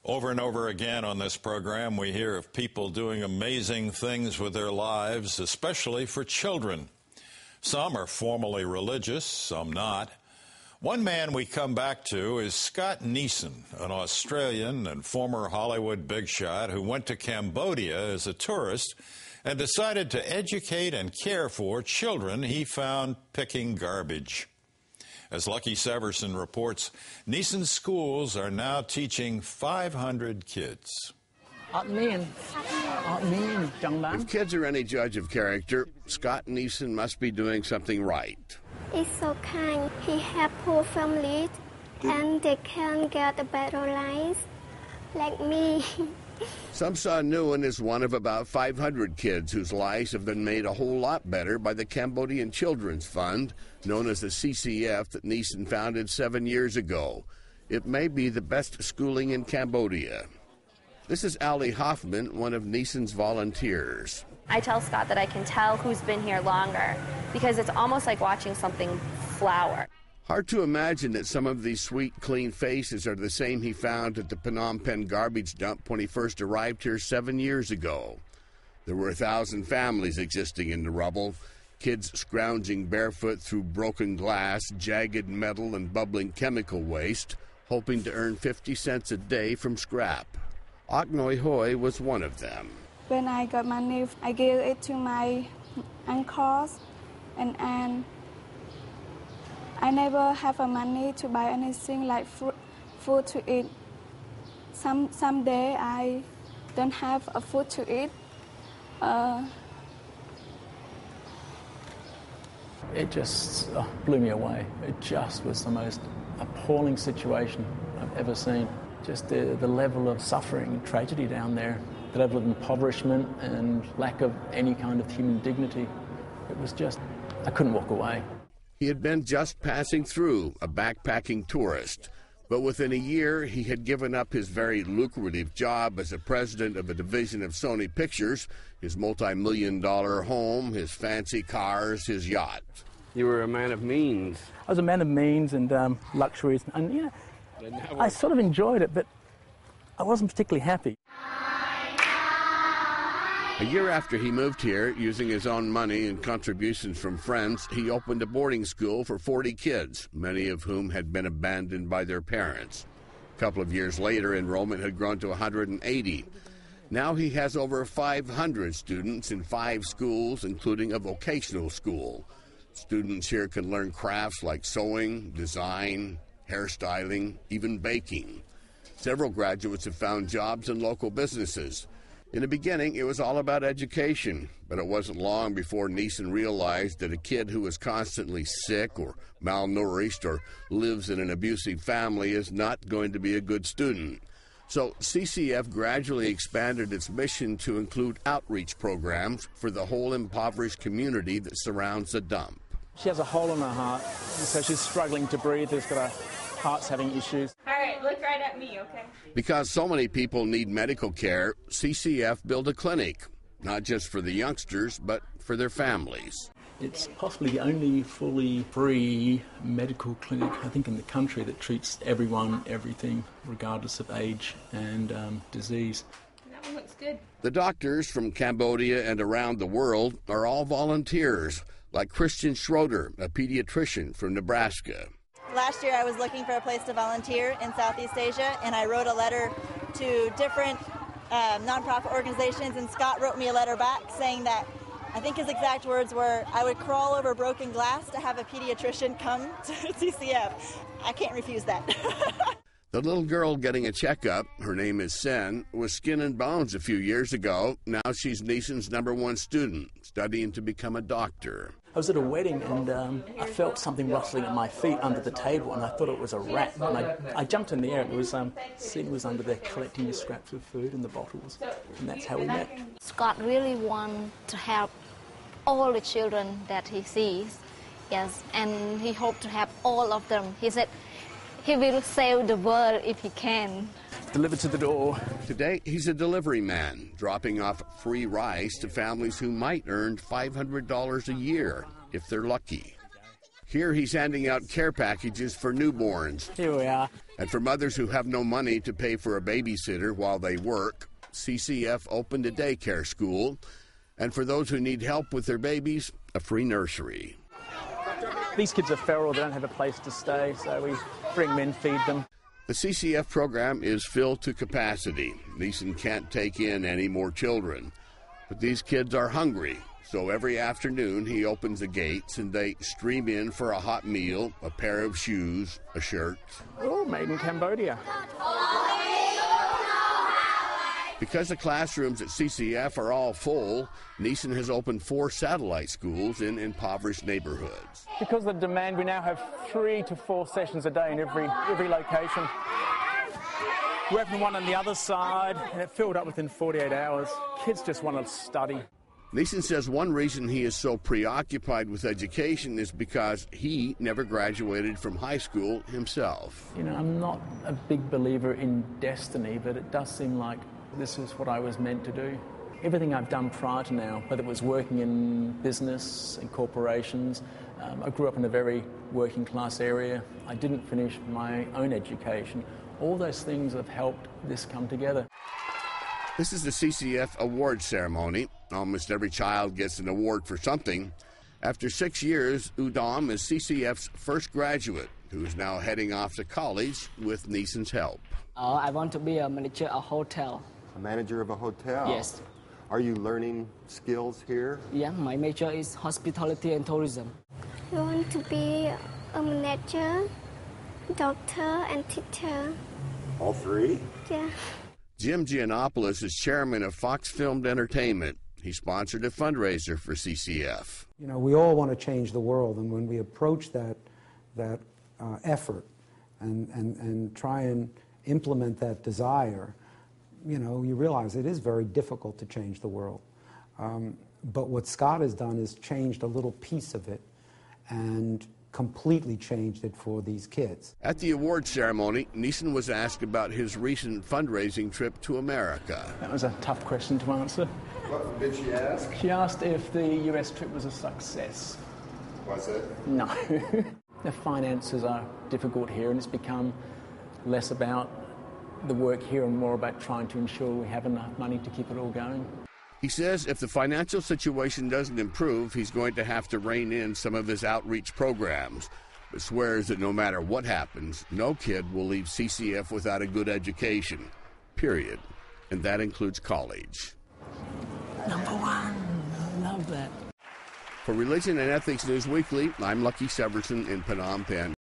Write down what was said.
Over and over again on this program, we hear of people doing amazing things with their lives, especially for children. Some are formally religious, some not. One man we come back to is Scott Neeson, an Australian and former Hollywood bigshot who went to Cambodia as a tourist and decided to educate and care for children he found picking garbage. As Lucky Severson reports, Neeson's schools are now teaching 500 kids. If kids are any judge of character, Scott Neeson must be doing something right. He's so kind. He helps poor families, and they can get a better life, like me. Samsa Nguyen is one of about 500 kids whose lives have been made a whole lot better by the Cambodian Children's Fund, known as the CCF, that Neeson founded 7 years ago. It may be the best schooling in Cambodia. This is Ali Hoffman, one of Neeson's volunteers. I tell Scott that I can tell who's been here longer because it's almost like watching something flower. Hard to imagine that some of these sweet, clean faces are the same he found at the Phnom Penh garbage dump when he first arrived here 7 years ago. There were 1,000 families existing in the rubble, kids scrounging barefoot through broken glass, jagged metal, and bubbling chemical waste, hoping to earn 50 cents a day from scrap. Ok Noi Hoi was one of them. When I got money, I gave it to my uncles and aunt. I never have money to buy anything like food to eat. Some day I don't have a food to eat. It just blew me away. It just was the most appalling situation I've ever seen. Just the level of suffering and tragedy down there, the level of impoverishment and lack of any kind of human dignity. It was just, I couldn't walk away. He had been just passing through, a backpacking tourist. But within a year, he had given up his very lucrative job as a president of a division of Sony Pictures, his multi-million-dollar home, his fancy cars, his yacht. You were a man of means. I was a man of means and luxuries, and you know, I sort of enjoyed it, but I wasn't particularly happy. A year after he moved here, using his own money and contributions from friends, he opened a boarding school for 40 kids, many of whom had been abandoned by their parents. A couple of years later, enrollment had grown to 180. Now he has over 500 students in 5 schools, including a vocational school. Students here can learn crafts like sewing, design, hairstyling, even baking. Several graduates have found jobs in local businesses. In the beginning, it was all about education, but it wasn't long before Neeson realized that a kid who is constantly sick or malnourished or lives in an abusive family is not going to be a good student. So CCF gradually expanded its mission to include outreach programs for the whole impoverished community that surrounds the dump. She has a hole in her heart, so she's struggling to breathe. There's got her heart's having issues. All right, look right at me, okay? Because so many people need medical care, CCF built a clinic, not just for the youngsters, but for their families. It's possibly the only fully free medical clinic, I think, in the country that treats everyone, everything, regardless of age and disease. That one looks good. The doctors from Cambodia and around the world are all volunteers, like Christian Schroeder, a pediatrician from Nebraska. Last year I was looking for a place to volunteer in Southeast Asia, and I wrote a letter to different nonprofit organizations, and Scott wrote me a letter back saying that, I think his exact words were, I would crawl over broken glass to have a pediatrician come to CCF. I can't refuse that. The little girl getting a checkup, her name is Sen, was skin and bones a few years ago. Now she's Neeson's #1 student, studying to become a doctor. I was at a wedding and I felt something rustling at my feet under the table, and I thought it was a rat. And I jumped in the air, and it was Sen was under there collecting the scraps of food and the bottles, and that's how we met. Scott really wants to help all the children that he sees, yes, and he hoped to help all of them. He said he will save the world if he can. Delivered to the door. Today, he's a delivery man, dropping off free rice to families who might earn $500 a year if they're lucky. Here he's handing out care packages for newborns. Here we are. And for mothers who have no money to pay for a babysitter while they work, CCF opened a daycare school. And for those who need help with their babies, a free nursery. These kids are feral, they don't have a place to stay, so we bring them in, feed them. The CCF program is filled to capacity. Neeson can't take in any more children. But these kids are hungry, so every afternoon he opens the gates and they stream in for a hot meal, a pair of shoes, a shirt. Oh, made in Cambodia. Because the classrooms at CCF are all full, Neeson has opened 4 satellite schools in impoverished neighborhoods. Because of the demand, we now have 3 to 4 sessions a day in every location. We opened one on the other side, and it filled up within 48 hours. Kids just want to study. Neeson says one reason he is so preoccupied with education is because he never graduated from high school himself. You know, I'm not a big believer in destiny, but it does seem like this is what I was meant to do. Everything I've done prior to now, whether it was working in business, in corporations, I grew up in a very working class area. I didn't finish my own education. All those things have helped this come together. This is the CCF award ceremony. Almost every child gets an award for something. After 6 years, Udom is CCF's first graduate, who is now heading off to college with Neeson's help. I want to be a manager of a hotel. A manager of a hotel? Yes. Are you learning skills here? Yeah, my major is hospitality and tourism. I want to be a manager, doctor, and teacher. All 3? Yeah. Jim Giannopoulos is chairman of Fox Filmed Entertainment. He sponsored a fundraiser for CCF. You know, we all want to change the world, and when we approach that effort and try and implement that desire, you know, you realize it is very difficult to change the world. But what Scott has done is changed a little piece of it and completely changed it for these kids. At the award ceremony, Neeson was asked about his recent fundraising trip to America. That was a tough question to answer. What did she ask? She asked if the US trip was a success. Was it? No. The finances are difficult here, and it's become less about the work here and more about trying to ensure we have enough money to keep it all going. He says if the financial situation doesn't improve, he's going to have to rein in some of his outreach programs, but swears that no matter what happens, no kid will leave CCF without a good education, period. And that includes college. Number 1. I love that. For Religion and Ethics Newsweekly, I'm Lucky Severson in Phnom Penh.